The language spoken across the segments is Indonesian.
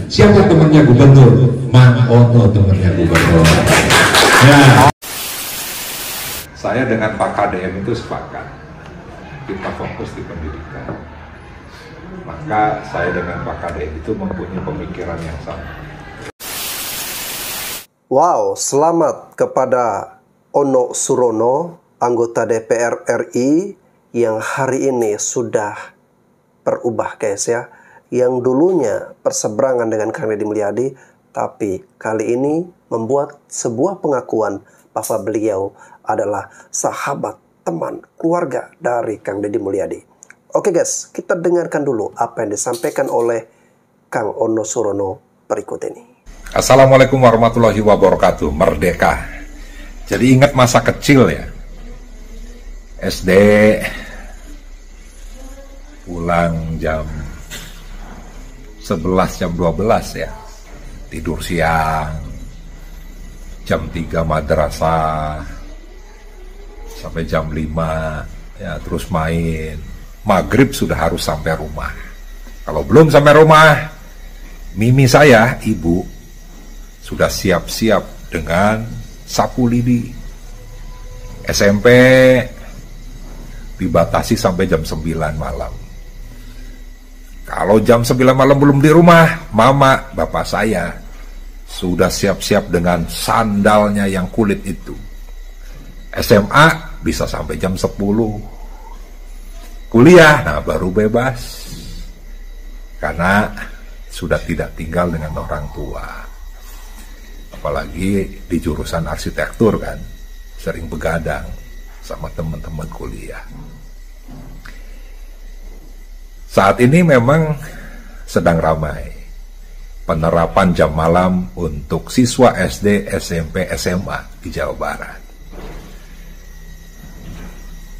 Siapa temannya gubernur? Mang Ono temannya gubernur. Ya. Saya dengan Pak KDM itu sepakat, kita fokus di pendidikan. Maka saya dengan Pak KDM itu mempunyai pemikiran yang sama. Wow, selamat kepada Ono Surono, anggota DPR RI yang hari ini sudah berubah guys ya. Yang dulunya berseberangan dengan Kang Deddy Mulyadi, tapi kali ini membuat sebuah pengakuan bahwa beliau adalah sahabat, teman, keluarga dari Kang Deddy Mulyadi. Oke guys, kita dengarkan dulu apa yang disampaikan oleh Kang Ono Surono berikut ini. Assalamualaikum warahmatullahi wabarakatuh. Merdeka. Jadi ingat masa kecil ya, SD pulang jam 11, jam 12 ya, tidur siang, jam 3 madrasah sampai jam 5 ya, terus main. Maghrib sudah harus sampai rumah. Kalau belum sampai rumah, mimi saya, ibu, sudah siap-siap dengan sapu lidi. SMP dibatasi sampai jam 9 malam. Kalau jam 9 malam belum di rumah, mama, bapak saya sudah siap-siap dengan sandalnya yang kulit itu. SMA bisa sampai jam 10. Kuliah, nah baru bebas. Karena sudah tidak tinggal dengan orang tua. Apalagi di jurusan arsitektur kan, sering begadang sama teman-teman kuliah. Saat ini memang sedang ramai penerapan jam malam untuk siswa SD, SMP, SMA di Jawa Barat.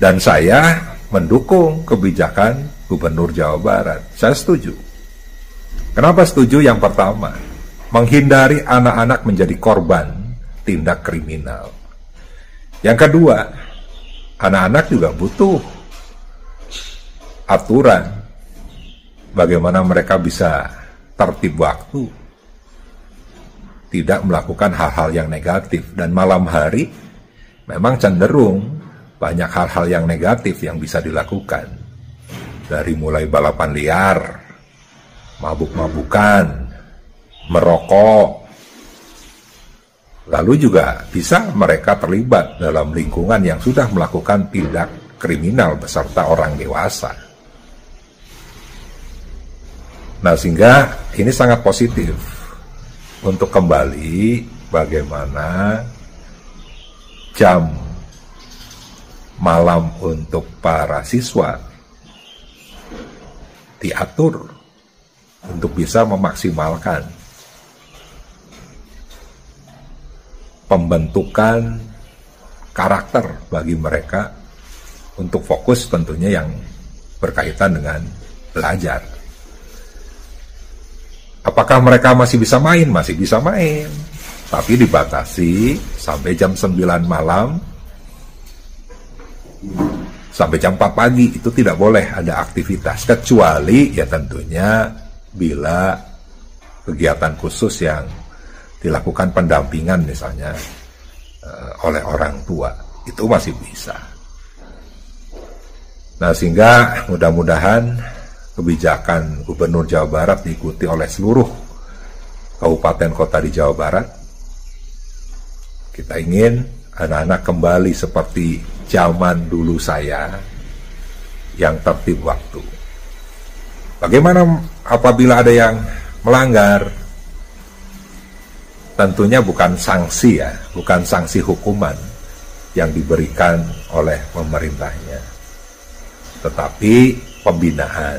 Dan saya mendukung kebijakan Gubernur Jawa Barat. Saya setuju. Kenapa setuju? Yang pertama, menghindari anak-anak menjadi korban tindak kriminal. Yang kedua, anak-anak juga butuh aturan bagaimana mereka bisa tertib waktu, tidak melakukan hal-hal yang negatif. Dan malam hari memang cenderung banyak hal-hal yang negatif yang bisa dilakukan, dari mulai balapan liar, mabuk-mabukan, merokok. Lalu juga bisa mereka terlibat dalam lingkungan yang sudah melakukan tindak kriminal beserta orang dewasa. Nah, sehingga ini sangat positif untuk kembali bagaimana jam malam untuk para siswa diatur untuk bisa memaksimalkan pembentukan karakter bagi mereka untuk fokus tentunya yang berkaitan dengan belajar. Apakah mereka masih bisa main? Masih bisa main, tapi dibatasi sampai jam 9 malam sampai jam 4 pagi. Itu tidak boleh ada aktivitas, kecuali ya tentunya bila kegiatan khusus yang dilakukan pendampingan misalnya oleh orang tua, itu masih bisa. Nah, sehingga mudah-mudahan kebijakan Gubernur Jawa Barat diikuti oleh seluruh kabupaten kota di Jawa Barat. Kita ingin anak-anak kembali seperti zaman dulu saya yang tertib waktu. Bagaimana apabila ada yang melanggar? Tentunya bukan sanksi ya, bukan sanksi hukuman yang diberikan oleh pemerintahnya, tetapi pembinaan.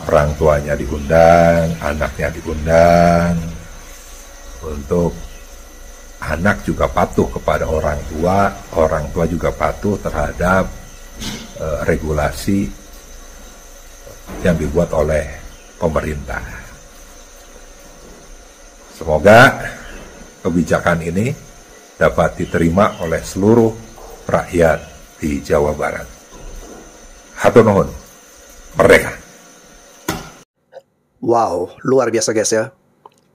Orang tuanya diundang, anaknya diundang, untuk anak juga patuh kepada orang tua juga patuh terhadap regulasi yang dibuat oleh pemerintah. Semoga kebijakan ini dapat diterima oleh seluruh rakyat di Jawa Barat. Hatur nuhun. Merdeka. Wow, luar biasa guys ya.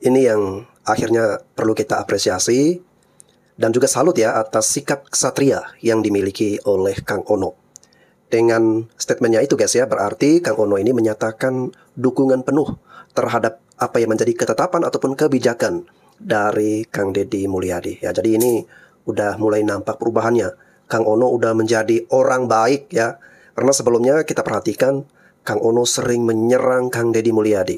ini yang akhirnya perlu kita apresiasi dan juga salut ya atas sikap kesatria yang dimiliki oleh Kang Ono. Dengan statementnya itu guys ya, berarti Kang Ono ini menyatakan dukungan penuh terhadap apa yang menjadi ketetapan ataupun kebijakan dari Kang Deddy Mulyadi. Ya, jadi ini udah mulai nampak perubahannya. Kang Ono udah menjadi orang baik ya. Karena sebelumnya kita perhatikan Kang Ono sering menyerang Kang Deddy Mulyadi.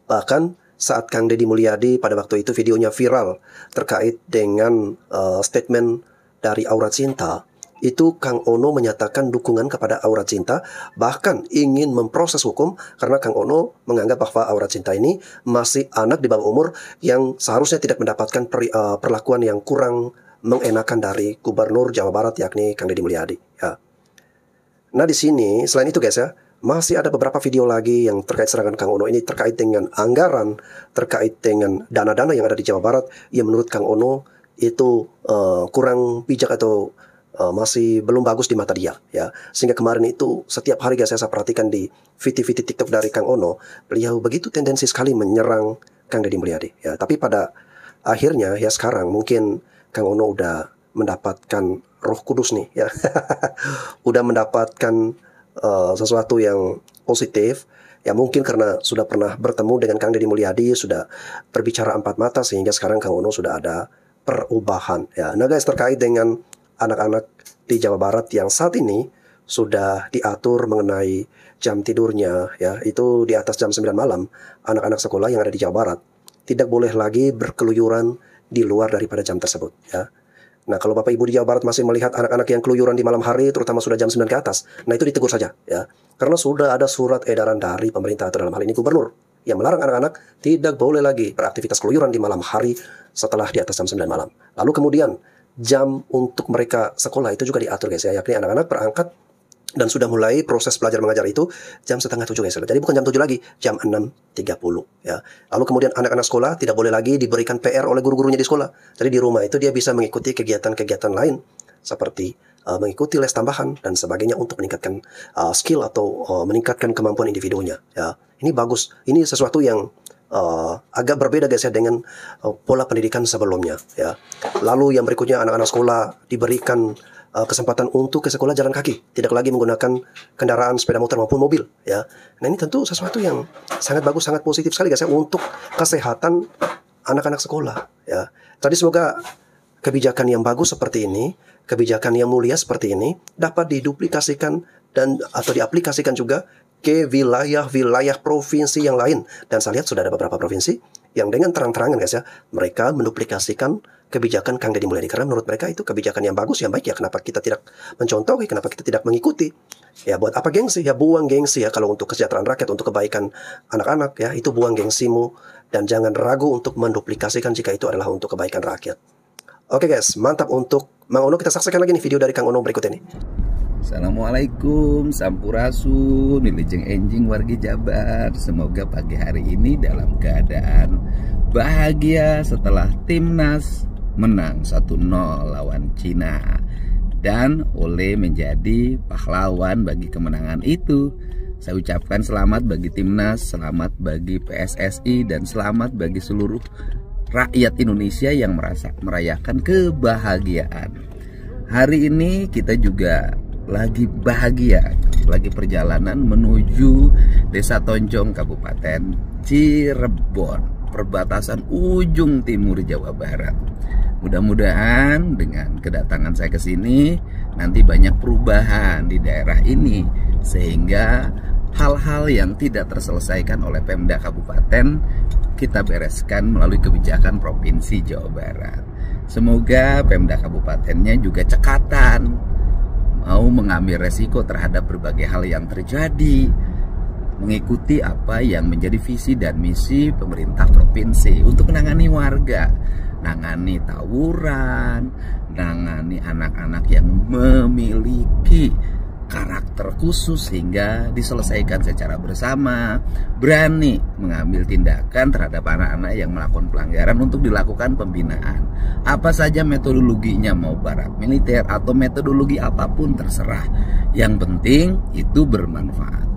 Bahkan saat Kang Deddy Mulyadi pada waktu itu videonya viral terkait dengan statement dari Aura Cinta, itu Kang Ono menyatakan dukungan kepada Aura Cinta, bahkan ingin memproses hukum karena Kang Ono menganggap bahwa Aura Cinta ini masih anak di bawah umur yang seharusnya tidak mendapatkan perlakuan yang kurang mengenakan dari Gubernur Jawa Barat yakni Kang Deddy Mulyadi. Ya. Nah di sini selain itu guys ya, masih ada beberapa video lagi yang terkait serangan Kang Ono ini terkait dengan anggaran, terkait dengan dana-dana yang ada di Jawa Barat yang menurut Kang Ono itu kurang bijak atau masih belum bagus di mata dia ya. Sehingga kemarin itu setiap hari guys saya perhatikan di video-video TikTok dari Kang Ono, beliau begitu tendensi sekali menyerang Kang Deddy Mulyadi ya. Tapi pada akhirnya ya sekarang mungkin Kang Ono udah mendapatkan Roh Kudus nih ya. Udah mendapatkan sesuatu yang positif ya, mungkin karena sudah pernah bertemu dengan Kang Deddy Mulyadi, sudah berbicara empat mata sehingga sekarang Kang Ono sudah ada perubahan ya. Nah guys, terkait dengan anak-anak di Jawa Barat yang saat ini sudah diatur mengenai jam tidurnya ya, itu di atas jam 9 malam. Anak-anak sekolah yang ada di Jawa Barat tidak boleh lagi berkeluyuran di luar daripada jam tersebut ya. Nah kalau Bapak Ibu di Jawa Barat masih melihat anak-anak yang keluyuran di malam hari, terutama sudah jam 9 ke atas, nah itu ditegur saja ya. Karena sudah ada surat edaran dari pemerintah atau dalam hal ini gubernur yang melarang anak-anak tidak boleh lagi beraktivitas keluyuran di malam hari setelah di atas jam 9 malam. Lalu kemudian jam untuk mereka sekolah itu juga diatur guys ya, yakni anak-anak berangkat dan sudah mulai proses belajar mengajar itu jam 6:30 guys. Jadi bukan jam 7 lagi, jam 6:30 ya. Lalu kemudian anak-anak sekolah tidak boleh lagi diberikan PR oleh guru-gurunya di sekolah. Jadi di rumah itu dia bisa mengikuti kegiatan-kegiatan lain seperti mengikuti les tambahan dan sebagainya untuk meningkatkan skill atau meningkatkan kemampuan individunya ya. Ini bagus. Ini sesuatu yang agak berbeda guys ya dengan pola pendidikan sebelumnya ya. Lalu yang berikutnya, anak-anak sekolah diberikan kesempatan untuk ke sekolah jalan kaki, tidak lagi menggunakan kendaraan sepeda motor maupun mobil ya. Nah ini tentu sesuatu yang sangat bagus, sangat positif sekali guys ya untuk kesehatan anak-anak sekolah ya. Jadi semoga kebijakan yang bagus seperti ini, kebijakan yang mulia seperti ini dapat diduplikasikan dan atau diaplikasikan juga ke wilayah-wilayah provinsi yang lain. Dan saya lihat sudah ada beberapa provinsi yang dengan terang-terangan guys ya, mereka menduplikasikan kebijakan Kang Deddy Mulyadi karena menurut mereka itu kebijakan yang bagus, yang baik ya. Kenapa kita tidak mencontohi, kenapa kita tidak mengikuti ya? Buat apa gengsi ya? Buang gengsi ya. Kalau untuk kesejahteraan rakyat, untuk kebaikan anak-anak ya, itu buang gengsimu dan jangan ragu untuk menduplikasikan jika itu adalah untuk kebaikan rakyat. Oke guys, mantap untuk Mang Ono. Kita saksikan lagi nih video dari Kang Ono berikut ini. Assalamualaikum, Sampurasun, Wilujeng Enjing wargi Jabar. Semoga pagi hari ini dalam keadaan bahagia setelah timnas menang 1-0 lawan Cina. Dan Ole menjadi pahlawan bagi kemenangan itu. Saya ucapkan selamat bagi timnas, selamat bagi PSSI, dan selamat bagi seluruh rakyat Indonesia yang merayakan kebahagiaan. Hari ini kita juga lagi bahagia, lagi perjalanan menuju Desa Tonjong, Kabupaten Cirebon, perbatasan ujung timur Jawa Barat. Mudah-mudahan dengan kedatangan saya ke sini nanti banyak perubahan di daerah ini sehingga hal-hal yang tidak terselesaikan oleh Pemda Kabupaten kita bereskan melalui kebijakan Provinsi Jawa Barat. Semoga Pemda Kabupatennya juga cekatan mau mengambil resiko terhadap berbagai hal yang terjadi, mengikuti apa yang menjadi visi dan misi pemerintah provinsi untuk menangani warga, menangani tawuran, menangani anak-anak yang memiliki karakter khusus sehingga diselesaikan secara bersama, berani mengambil tindakan terhadap anak-anak yang melakukan pelanggaran untuk dilakukan pembinaan. Apa saja metodologinya, mau barat militer atau metodologi apapun terserah. Yang penting itu bermanfaat.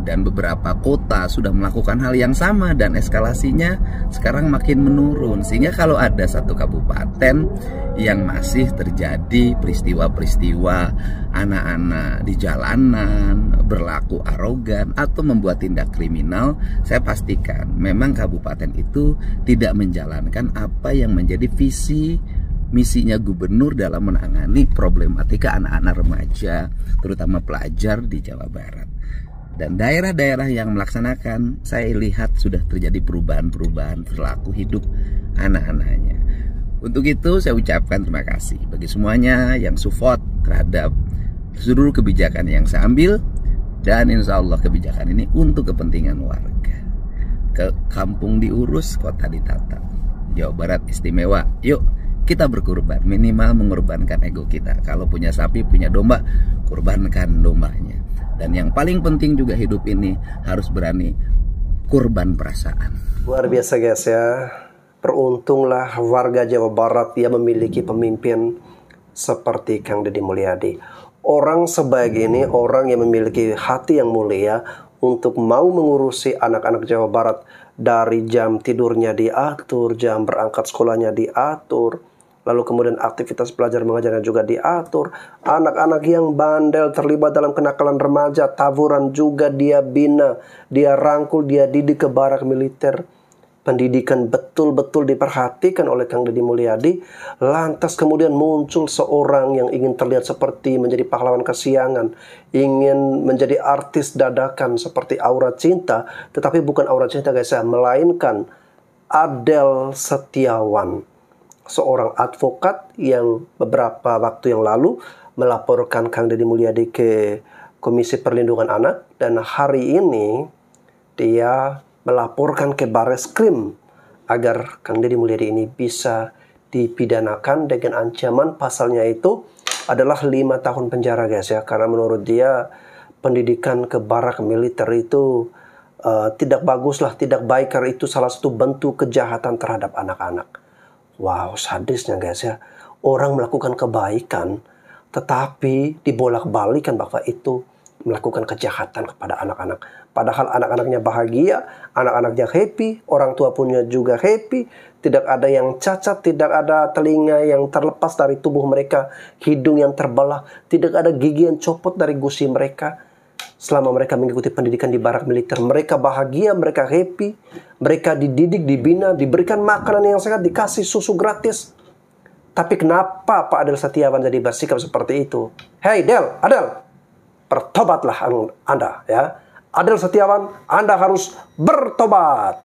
dan beberapa kota sudah melakukan hal yang sama dan eskalasinya sekarang makin menurun. Sehingga kalau ada satu kabupaten yang masih terjadi peristiwa-peristiwa anak-anak di jalanan berlaku arogan atau membuat tindak kriminal, saya pastikan memang kabupaten itu tidak menjalankan apa yang menjadi visi misinya gubernur dalam menangani problematika anak-anak remaja, terutama pelajar di Jawa Barat. Dan daerah-daerah yang melaksanakan, saya lihat sudah terjadi perubahan-perubahan perilaku hidup anak-anaknya. Untuk itu saya ucapkan terima kasih bagi semuanya yang support terhadap seluruh kebijakan yang saya ambil. Dan insya Allah kebijakan ini untuk kepentingan warga. Ke kampung diurus, kota ditata. Jawa Barat istimewa. Yuk kita berkurban, minimal mengorbankan ego kita. Kalau punya sapi, punya domba, kurbankan dombanya. Dan yang paling penting juga hidup ini harus berani kurban perasaan. Luar biasa guys ya. Beruntunglah warga Jawa Barat yang memiliki pemimpin seperti Kang Deddy Mulyadi. Orang sebagai ini, orang yang memiliki hati yang mulia untuk mau mengurusi anak-anak Jawa Barat. Dari jam tidurnya diatur, jam berangkat sekolahnya diatur, lalu kemudian aktivitas belajar mengajarnya juga diatur. Anak-anak yang bandel terlibat dalam kenakalan remaja, tawuran juga dia bina, dia rangkul, dia didik ke barak militer. Pendidikan betul-betul diperhatikan oleh Kang Deddy Mulyadi. Lantas kemudian muncul seorang yang ingin terlihat seperti menjadi pahlawan kesiangan, ingin menjadi artis dadakan seperti Aura Cinta. Tetapi bukan Aura Cinta guys ya, melainkan Adel Setiawan, seorang advokat yang beberapa waktu yang lalu melaporkan Kang Deddy Mulyadi ke Komisi Perlindungan Anak. Dan hari ini dia melaporkan ke Bareskrim agar Kang Deddy Mulyadi ini bisa dipidanakan dengan ancaman pasalnya itu adalah 5 tahun penjara guys ya. Karena menurut dia pendidikan ke barak militer itu tidak bagus lah, tidak baik, karena itu salah satu bentuk kejahatan terhadap anak-anak. Wow, sadisnya guys ya. Orang melakukan kebaikan tetapi dibolak-balikan bahwa itu melakukan kejahatan kepada anak-anak. Padahal anak-anaknya bahagia, anak-anaknya happy, orang tua punya juga happy. Tidak ada yang cacat, tidak ada telinga yang terlepas dari tubuh mereka, hidung yang terbelah, tidak ada gigi yang copot dari gusi mereka. Selama mereka mengikuti pendidikan di barak militer, mereka bahagia, mereka happy, mereka dididik, dibina, diberikan makanan yang sehat, dikasih susu gratis. Tapi kenapa Pak Adel Setiawan jadi bersikap seperti itu? Hei Adel, bertobatlah Anda ya. Adel Setiawan, Anda harus bertobat.